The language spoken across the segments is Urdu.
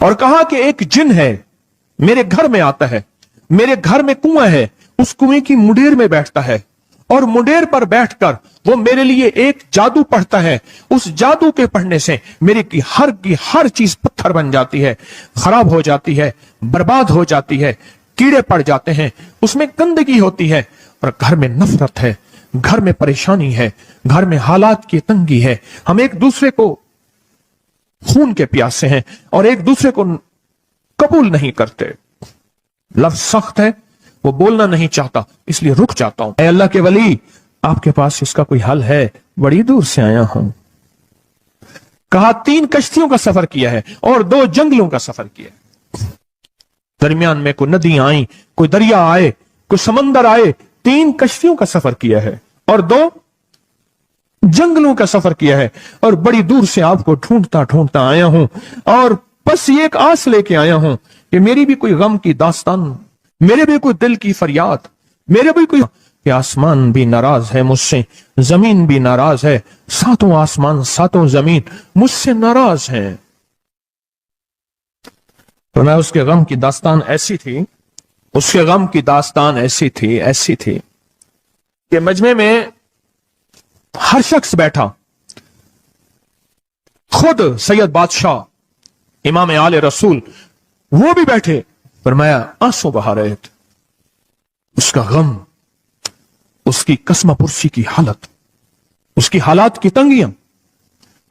اور کہا کہ ایک جن ہے میرے گھر میں آتا ہے, میرے گھر میں کنواں ہے, اس کنویں کی منڈیر میں بیٹھتا ہے اور منڈیر پر بیٹھ کر وہ میرے لیے ایک جادو پڑھتا ہے. اس جادو کے پڑھنے سے میری کی ہر چیز پتھر بن جاتی ہے, خراب ہو جاتی ہے, برباد ہو جاتی ہے, کیڑے پڑ جاتے ہیں, اس میں گندگی ہوتی ہے, اور گھر میں نفرت ہے, گھر میں پریشانی ہے, گھر میں حالات کی تنگی ہے, ہم ایک دوسرے کو خون کے پیاسے ہیں اور ایک دوسرے کو قبول نہیں کرتے. لفظ سخت ہے, وہ بولنا نہیں چاہتا, اس لیے رک جاتا ہوں. اے اللہ کے ولی, آپ کے پاس اس کا کوئی حل ہے؟ بڑی دور سے آیا ہوں. کہا 3 کشتیوں کا سفر کیا ہے اور 2 جنگلوں کا سفر کیا ہے. درمیان میں کوئی ندیاں آئیں, کوئی دریا آئے, کوئی سمندر آئے. 3 کشتیوں کا سفر کیا ہے اور 2 جنگلوں کا سفر کیا ہے, اور بڑی دور سے آپ کو ڈھونڈتا ڈھونڈتا آیا ہوں, اور بس یہ ایک آس لے کے آیا ہوں کہ میری بھی کوئی غم کی داستان, میرے بھی کوئی دل کی فریاد, میرے بھی کوئی, کہ آسمان بھی ناراض ہے مجھ سے, زمین بھی ناراض ہے, 7 آسمان 7 زمین مجھ سے ناراض ہیں. تو میں اس کے غم کی داستان ایسی تھی, اس کے غم کی داستان ایسی تھی کہ مجمع میں ہر شخص بیٹھا, خود سید بادشاہ امام آل رسول وہ بھی بیٹھے. فرمایا آنسو بہا رہے تھے. اس کا غم, اس کی قسمہ پرسی کی حالت, اس کی حالات کی تنگیاں,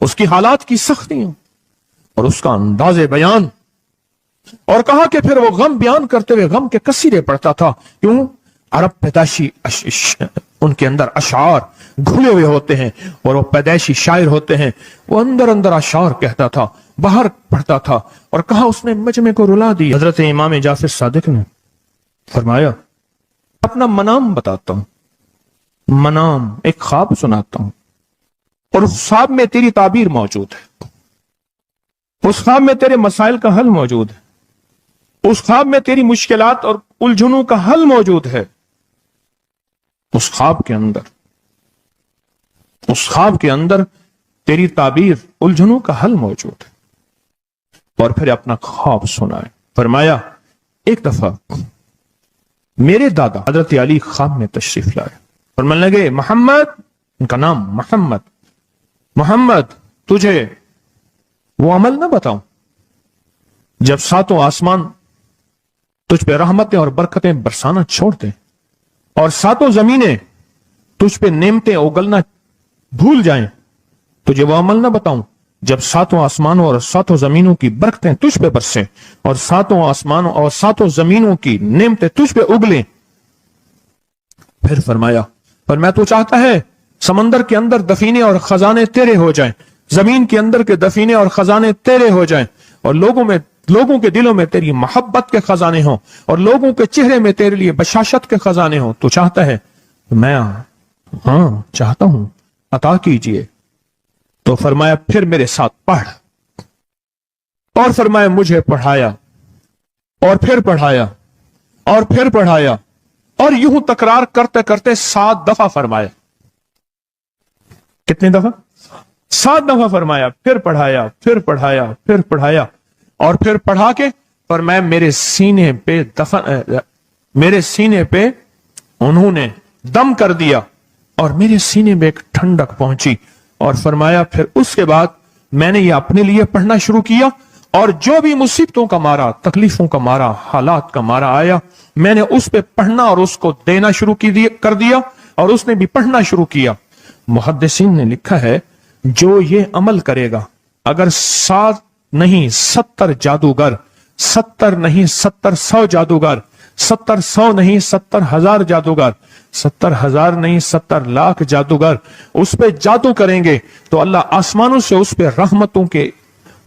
اس کی حالات کی سختیاں, اور اس کا انداز بیان. اور کہا کہ پھر وہ غم بیان کرتے ہوئے غم کے قصیدے پڑھتا تھا. کیوں؟ عرب پیدائشی ان کے اندر اشعار گھلے ہوئے ہوتے ہیں اور وہ پیدائشی شاعر ہوتے ہیں. وہ اندر اشعار کہتا تھا, باہر پڑھتا تھا. اور کہا اس نے مجمع کو رلا دی. حضرت امام جعفر صادق نے فرمایا اپنا منام بتاتا ہوں, منام ایک خواب سناتا ہوں, اور اس خواب میں تیری تعبیر موجود ہے, اس خواب میں تیرے مسائل کا حل موجود ہے, اس خواب میں تیری مشکلات اور الجھنوں کا حل موجود ہے. اس خواب کے اندر تیری تعبیر, الجھنوں کا حل موجود ہے. اور پھر اپنا خواب سنائے. فرمایا ایک دفعہ میرے دادا حضرت علی خواب میں تشریف لائے, فرمانے لگے محمد, ان کا نام محمد, تجھے وہ عمل نہ بتاؤں جب 7 آسمان تجھ پہ رحمتیں اور برکتیں برسانا چھوڑ دیں, اور 7 زمینیں تجھ پہ نعمتیں اگلنا بھول جائیں. تجھے وہ عمل نہ بتاؤں جب 7 آسمانوں اور 7 زمینوں کی برکتیں تجھ پہ برسیں, اور 7 آسمانوں اور 7 زمینوں کی نعمتیں تجھ پہ اگلیں. پھر فرمایا تو چاہتا ہے سمندر کے اندر دفینے اور خزانے تیرے ہو جائیں, زمین کے اندر کے دفینے اور خزانے تیرے ہو جائیں, اور لوگوں کے دلوں میں تیری محبت کے خزانے ہوں, اور لوگوں کے چہرے میں تیرے لیے بشاشت کے خزانے ہوں. تو چاہتا ہے؟ میں ہاں چاہتا ہوں, عطا کیجئے. تو فرمایا پھر میرے ساتھ پڑھ, اور فرمایا مجھے پڑھایا, اور پھر پڑھایا, اور پھر پڑھایا, اور یوں تکرار کرتے کرتے 7 دفعہ فرمایا. کتنی دفعہ؟ 7 دفعہ فرمایا. پھر پڑھایا, پھر پڑھایا, پھر پڑھایا, اور پھر پڑھا کے فرمایا میرے سینے پہ انہوں نے دم کر دیا, اور میرے سینے میں ایک ٹھنڈک پہنچی. اور فرمایا پھر اس کے بعد میں نے یہ اپنے لیے پڑھنا شروع کیا, اور جو بھی مصیبتوں کا مارا, تکلیفوں کا مارا, حالات کا مارا آیا, میں نے اس پہ پڑھنا اور اس کو دینا شروع کر دیا, اور اس نے بھی پڑھنا شروع کیا. محدثین نے لکھا ہے جو یہ عمل کرے گا, اگر 7 نہیں 70 جادوگر, 70 نہیں 100 جادوگر, 100 نہیں 70,000 جادوگر, 70,000 نہیں 70 لاکھ جادوگر اس پہ جادو کریں گے, تو اللہ آسمانوں سے اس پہ رحمتوں کے,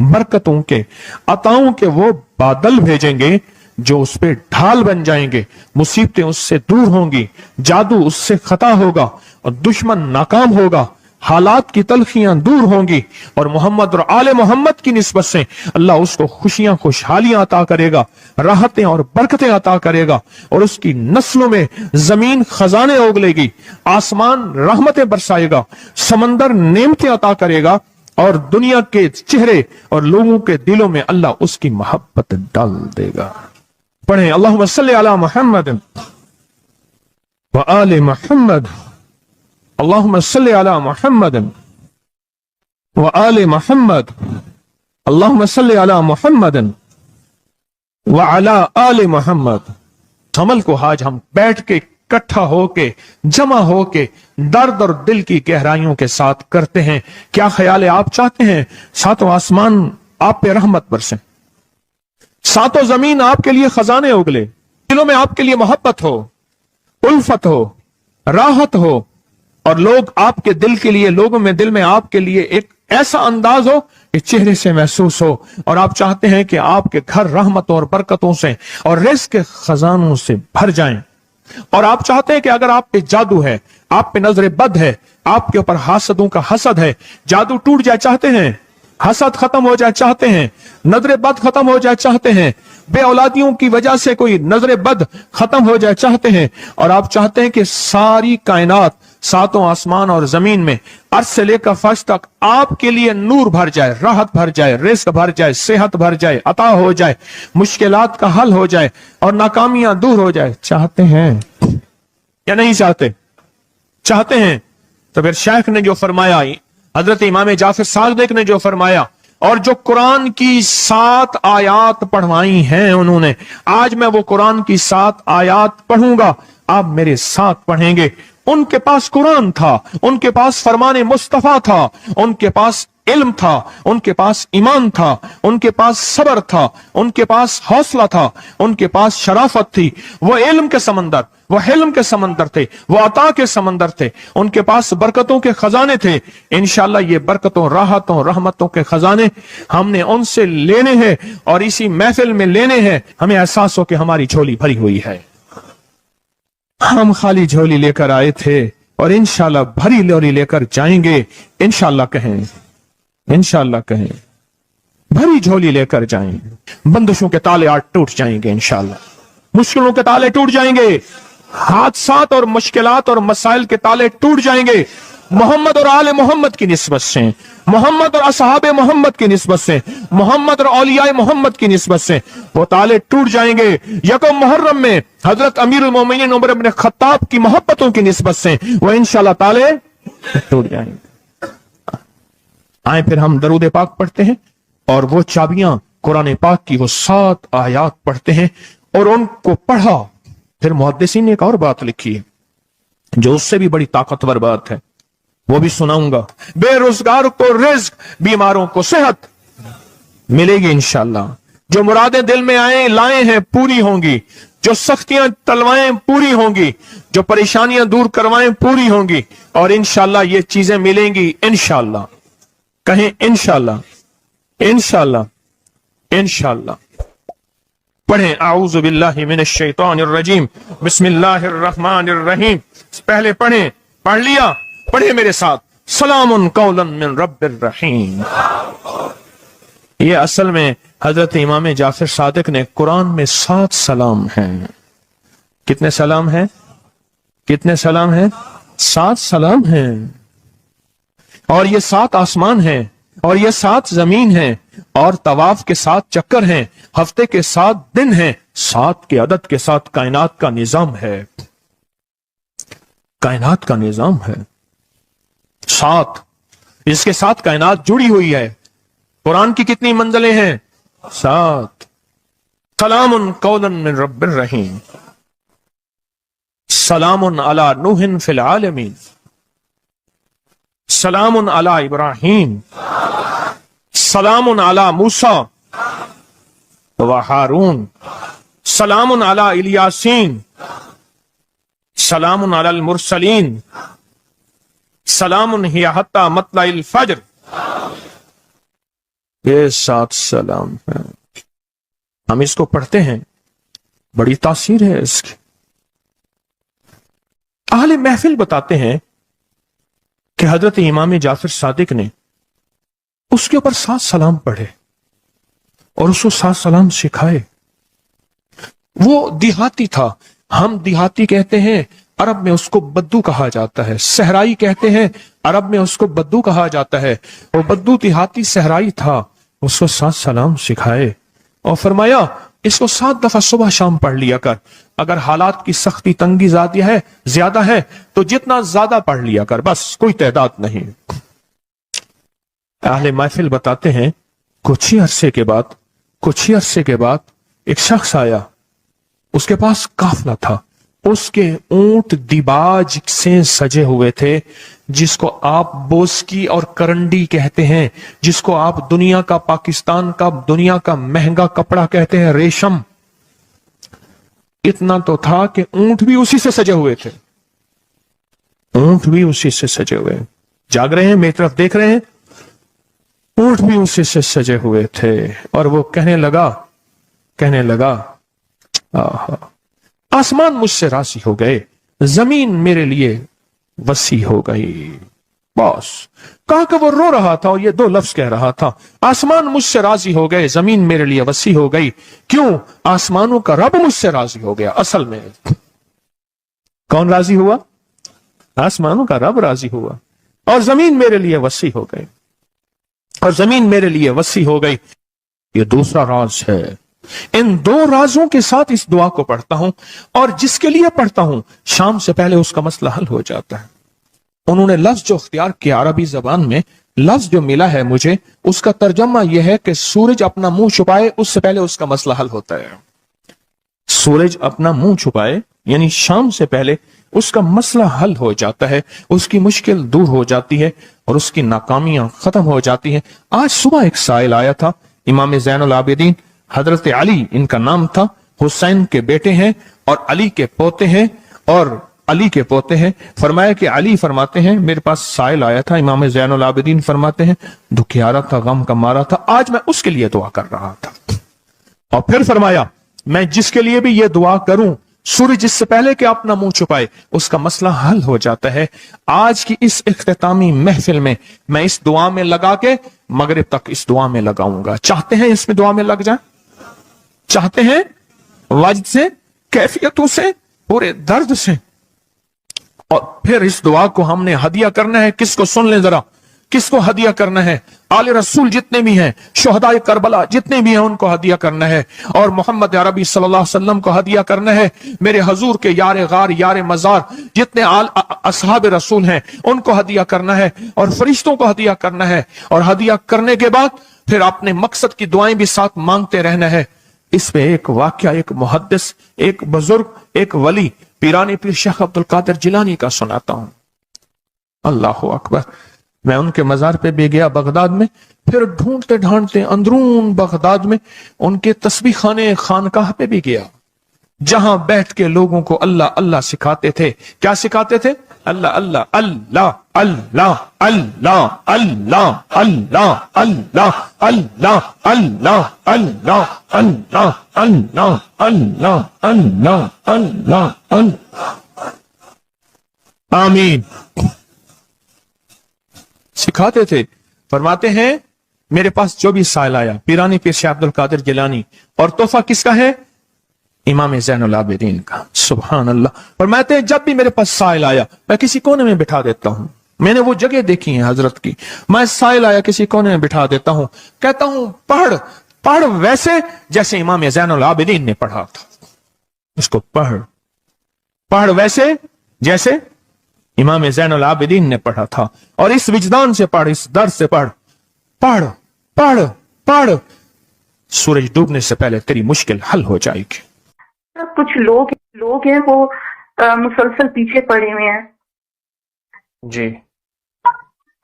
برکتوں کے, عطاؤں کے وہ بادل بھیجیں گے جو اس پہ ڈھال بن جائیں گے. مصیبتیں اس سے دور ہوں گی, جادو اس سے خطا ہوگا, اور دشمن ناکام ہوگا, حالات کی تلخیاں دور ہوں گی, اور محمد اور آل محمد کی نسبت سے اللہ اس کو خوشیاں خوشحالیاں عطا کرے گا, راحتیں اور برکتیں عطا کرے گا, اور اس کی نسلوں میں زمین خزانے اگلے گی, آسمان رحمتیں برسائے گا, سمندر نعمتیں عطا کرے گا, اور دنیا کے چہرے اور لوگوں کے دلوں میں اللہ اس کی محبت ڈال دے گا. پڑھیں اللہم صلی علی محمد وآل محمد. اللہم صلی علی محمد وآل محمد. اللہم صلی علی محمد وعلی آل محمد. عمل کو آج ہم بیٹھ کے اکٹھا ہو کے جمع ہو کے درد اور دل کی گہرائیوں کے ساتھ کرتے ہیں. کیا خیال ہے؟ آپ چاہتے ہیں ساتوں آسمان آپ پہ رحمت برسیں، ساتوں زمین آپ کے لیے خزانے اگلے، دلوں میں آپ کے لیے محبت ہو، الفت ہو، راحت ہو، اور لوگ آپ کے دل کے لیے، لوگوں میں دل میں آپ کے لیے ایک ایسا انداز ہو کہ چہرے سے محسوس ہو، اور آپ چاہتے ہیں کہ آپ کے گھر رحمتوں اور برکتوں سے اور رزق کے خزانوں سے بھر جائیں، اور آپ چاہتے ہیں کہ اگر آپ پہ جادو ہے، آپ پہ نظر بد ہے، آپ کے اوپر حاسدوں کا حسد ہے، جادو ٹوٹ جائے چاہتے ہیں، حسد ختم ہو جائے چاہتے ہیں، نظر بد ختم ہو جائے چاہتے ہیں، بے اولادیوں کی وجہ سے کوئی نظر بد ختم ہو جائے چاہتے ہیں، اور آپ چاہتے ہیں کہ ساری کائنات، ساتوں آسمان اور زمین میں عرش سے لے کر فرش تک آپ کے لیے نور بھر جائے، راحت بھر جائے، رزق بھر جائے، صحت بھر جائے، عطا ہو جائے، مشکلات کا حل ہو جائے اور ناکامیاں دور ہو جائے. چاہتے ہیں یا نہیں چاہتے؟ چاہتے ہیں. تو پھر شیخ نے جو فرمایا، حضرت امام جعفر صادق نے جو فرمایا، اور جو قرآن کی 7 آیات پڑھوائی ہیں انہوں نے، آج میں وہ قرآن کی 7 آیات پڑھوں گا، آپ میرے ساتھ پڑھیں گے. ان کے پاس قرآن تھا، ان کے پاس فرمان مصطفیٰ تھا، ان کے پاس علم تھا، ان کے پاس ایمان تھا، ان کے پاس صبر تھا، ان کے پاس حوصلہ تھا، ان کے پاس شرافت تھی. وہ علم کے سمندر، وہ حلم کے سمندر تھے، وہ عطا کے سمندر تھے، ان کے پاس برکتوں کے خزانے تھے. انشاءاللہ یہ برکتوں، راحتوں، رحمتوں کے خزانے ہم نے ان سے لینے ہیں اور اسی محفل میں لینے ہیں. ہمیں احساس ہو کہ ہماری جھولی بھری ہوئی ہے، ہم خالی جھولی لے کر آئے تھے اور انشاءاللہ بھری جھولی لے کر جائیں گے. انشاءاللہ کہیں، انشاءاللہ کہیں، بھری جھولی لے کر جائیں گے. بندشوں کے تالے آج ٹوٹ جائیں گے انشاءاللہ، مشکلوں کے تالے ٹوٹ جائیں گے، حادثات اور مشکلات اور مسائل کے تالے ٹوٹ جائیں گے. محمد اور آل محمد کی نسبت سے، محمد اور اصحاب محمد کی نسبت سے، محمد اور اولیاء محمد کی نسبت سے وہ تالے ٹوٹ جائیں گے. یکم محرم میں حضرت امیر المومنین عمر بن خطاب کی محبتوں کی نسبت سے وہ انشاءاللہ تالے ٹوٹ جائیں گے. آئیں پھر ہم درود پاک پڑھتے ہیں اور وہ چابیاں قرآن پاک کی وہ 7 آیات پڑھتے ہیں، اور ان کو پڑھا. پھر محدثین نے ایک اور بات لکھی ہے جو اس سے بھی بڑی طاقتور بات ہے، وہ بھی سناؤں گا. بے روزگار کو رزق، بیماروں کو صحت ملے گی انشاءاللہ. جو مرادیں دل میں آئیں لائیں ہیں پوری ہوں گی، جو سختیاں تلوائیں پوری ہوں گی، جو پریشانیاں دور کروائیں پوری ہوں گی، اور انشاءاللہ یہ چیزیں ملیں گی انشاءاللہ. کہیں انشاءاللہ، انشاءاللہ، انشاءاللہ. پڑھیں اعوذ باللہ من الشیطان الرجیم، بسم اللہ الرحمن الرحیم. پہلے پڑھیں، پڑھ لیا؟ پڑھیں میرے ساتھ، سلام قولا من رب الرحیم. یہ اصل میں حضرت امام جعفر صادق نے قرآن میں 7 سلام ہیں. کتنے سلام ہیں؟ کتنے سلام ہیں؟ 7 سلام ہیں. اور یہ 7 آسمان ہیں، اور یہ 7 زمین ہیں، اور طواف کے 7 چکر ہیں، ہفتے کے 7 دن ہیں، 7 کے عدد کے ساتھ کائنات کا نظام ہے. کائنات کا نظام ہے 7، اس کے ساتھ کائنات جڑی ہوئی ہے. قرآن کی کتنی منزلیں ہیں؟ 7. سلام قولا من رب الرحیم. سلام علی نوح فی العالمین. سلام علی ابراہیم. سلام علی موسیٰ و ہارون. سلام علی الیاسین. سلام علی المرسلین. سلام ہی حتی مطلع الفجر. یہ 7 سلام ہیں. ہم اس کو پڑھتے ہیں، بڑی تاثیر ہے اس کی. اہل محفل بتاتے ہیں کہ حضرت امام جعفر صادق نے اس کے اوپر 7 سلام پڑھے اور اس کو 7 سلام سکھائے. وہ دیہاتی تھا، ہم دیہاتی کہتے ہیں، عرب میں اس کو بدو کہا جاتا ہے، صحرائی کہتے ہیں، عرب میں اس کو بدو کہا جاتا ہے۔ وہ بدو دیہاتی صحرائی تھا، اس کو 7 سلام سکھائے اور فرمایا اس کو 7 دفعہ صبح شام پڑھ لیا کر، اگر حالات کی سختی تنگی زیادہ ہے تو جتنا زیادہ پڑھ لیا کر، بس کوئی تعداد نہیں۔ اہل محفل بتاتے ہیں کچھ ہی عرصے کے بعد ایک شخص آیا، اس کے پاس قافلہ تھا، اس کے اونٹ دیباج سے سجے ہوئے تھے، جس کو آپ بوسکی اور کرنڈی کہتے ہیں، جس کو آپ پاکستان کا دنیا کا مہنگا کپڑا کہتے ہیں، ریشم۔ اتنا تو تھا کہ اونٹ بھی اسی سے سجے ہوئے تھے، جاگ رہے ہیں، میری طرف دیکھ رہے ہیں، اونٹ بھی اسی سے سجے ہوئے تھے۔ اور وہ کہنے لگا آسمان مجھ سے راضی ہو گئے، زمین میرے لیے وسیع ہو گئی۔ بس کہا کہ وہ رو رہا تھا اور یہ 2 لفظ کہہ رہا تھا، آسمان مجھ سے راضی ہو گئے، زمین میرے لیے وسیع ہو گئی۔ کیوں؟ آسمانوں کا رب مجھ سے راضی ہو گیا۔ اصل میں کون راضی ہوا؟ آسمانوں کا رب راضی ہوا، اور زمین میرے لیے وسیع ہو گئی، یہ دوسرا راز ہے۔ ان 2 رازوں کے ساتھ اس دعا کو پڑھتا ہوں، اور جس کے لیے پڑھتا ہوں شام سے پہلے اس کا مسئلہ حل ہو جاتا ہے۔ انہوں نے لفظ جو اختیار کیا عربی زبان میں، لفظ جو ملا ہے مجھے، اس کا ترجمہ یہ ہے کہ سورج اپنا منہ چھپائے اس سے پہلے اس کا مسئلہ حل ہوتا ہے۔ سورج اپنا منہ چھپائے یعنی شام سے پہلے اس کا مسئلہ حل ہو جاتا ہے، اس کی مشکل دور ہو جاتی ہے اور اس کی ناکامیاں ختم ہو جاتی ہیں۔ آج صبح ایک سائل آیا تھا، امام زین العابدین حضرت علی ان کا نام تھا، حسین کے بیٹے ہیں اور علی کے پوتے ہیں، فرمایا کہ علی فرماتے ہیں میرے پاس سائل آیا تھا، امام زین العابدین فرماتے ہیں دکھیارا تھا، غم کا مارا تھا، آج میں اس کے لیے دعا کر رہا تھا۔ اور پھر فرمایا میں جس کے لیے بھی یہ دعا کروں، سورج اس سے پہلے کہ اپنا منہ چھپائے اس کا مسئلہ حل ہو جاتا ہے۔ آج کی اس اختتامی محفل میں میں اس دعا میں لگا کے مغرب تک اس دعا میں لگاؤں گا۔ چاہتے ہیں اس میں دعا میں لگ جائیں؟ چاہتے ہیں؟ وجد سے، کیفیتوں سے، پورے درد سے۔ اور پھر اس دعا کو ہم نے ہدیہ کرنا ہے، کس کو؟ سن لیں ذرا، کس کو ہدیہ کرنا ہے؟ آل رسول جتنے بھی ہیں، شہداء کربلا جتنے بھی ہیں، ان کو ہدیہ کرنا ہے، اور محمد عربی صلی اللہ علیہ وسلم کو ہدیہ کرنا ہے، میرے حضور کے یار غار یار مزار جتنے اصحاب رسول ہیں ان کو ہدیہ کرنا ہے، اور فرشتوں کو ہدیہ کرنا ہے، اور ہدیہ کرنے کے بعد پھر اپنے مقصد کی دعائیں بھی ساتھ مانگتے رہنا ہے۔ اس میں ایک واقعہ، ایک محدث، ایک بزرگ، ایک ولی پیرانی پیر شیخ عبد القادر جیلانی کا سناتا ہوں۔ اللہ اکبر۔ میں ان کے مزار پہ بھی گیا بغداد میں، پھر ڈھونڈتے ڈھانڈتے اندرون بغداد میں ان کے تسبیح خانے خانقاہ پہ بھی گیا، جہاں بیٹھ کے لوگوں کو اللہ اللہ سکھاتے تھے۔ کیا سکھاتے تھے؟ اللہ اللہ اللہ اللہ اللہ اللہ اللہ اللہ اللہ اللہ اللہ اللہ اللہ اللہ اللہ اللہ اللہ آمین سکھاتے تھے۔ فرماتے ہیں میرے پاس جو بھی سائل آیا، پیرانی پیر شیخ عبد القادر جیلانی، اور تحفہ کس کا ہے؟ امام زین العابدین کا۔ سبحان اللہ۔ فرماتے ہیں جب بھی میرے پاس سائل آیا میں کسی کونے میں بٹھا دیتا ہوں، میں نے وہ جگہ دیکھی ہے حضرت کی، میں سائل آیا کسی کونے میں بٹھا دیتا ہوں، کہتا ہوں پڑھ ویسے جیسے امام زین العابدین نے پڑھا تھا، اس کو پڑھ ویسے جیسے امام زین العابدین نے پڑھا تھا، اور اس وجدان سے پڑھ، اس درد سے پڑھ، سورج ڈوبنے سے پہلے تیری مشکل حل ہو جائے گی۔ کچھ لوگ ہیں وہ مسلسل پیچھے پڑے ہوئے ہیں جی،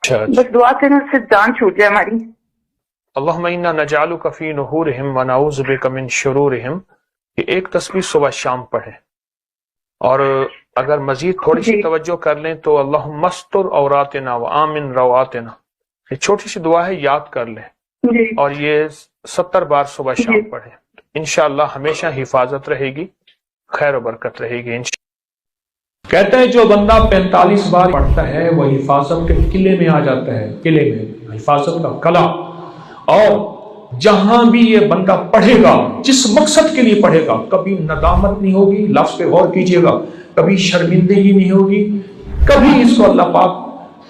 بس دعا کرنا سے جان چھوٹ جائے ہماری۔ اللہم انا نجعلک فی نحورہم ونعوذ بک من شرورہم، یہ ایک تسبیح صبح شام پڑھیں، اور اگر مزید تھوڑی سی توجہ کر لیں تو اللہم استر عوراتنا وآمن رواتنا، یہ چھوٹی سی دعا ہے، یاد کر لیں، اور یہ 70 بار صبح شام پڑھیں، انشاءاللہ ہمیشہ حفاظت رہے گی، خیر و برکت رہے گی انشاءاللہ۔ کہتے ہیں جو بندہ 45 بار پڑھتا ہے وہ حفاظت کے قلعے میں آ جاتا ہے، قلعے میں، حفاظت کا قلعہ، اور جہاں بھی یہ بندہ پڑھے گا، جس مقصد کے لیے پڑھے گا، کبھی ندامت نہیں ہوگی، لفظ پہ غور کیجئے گا، کبھی شرمندگی نہیں ہوگی، کبھی اس کو اللہ پاک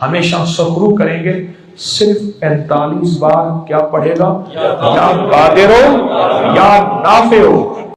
ہمیشہ سخرو کریں گے۔ صرف 45 بار کیا پڑھے گا؟ یا قادر ہو یا نافع ہو۔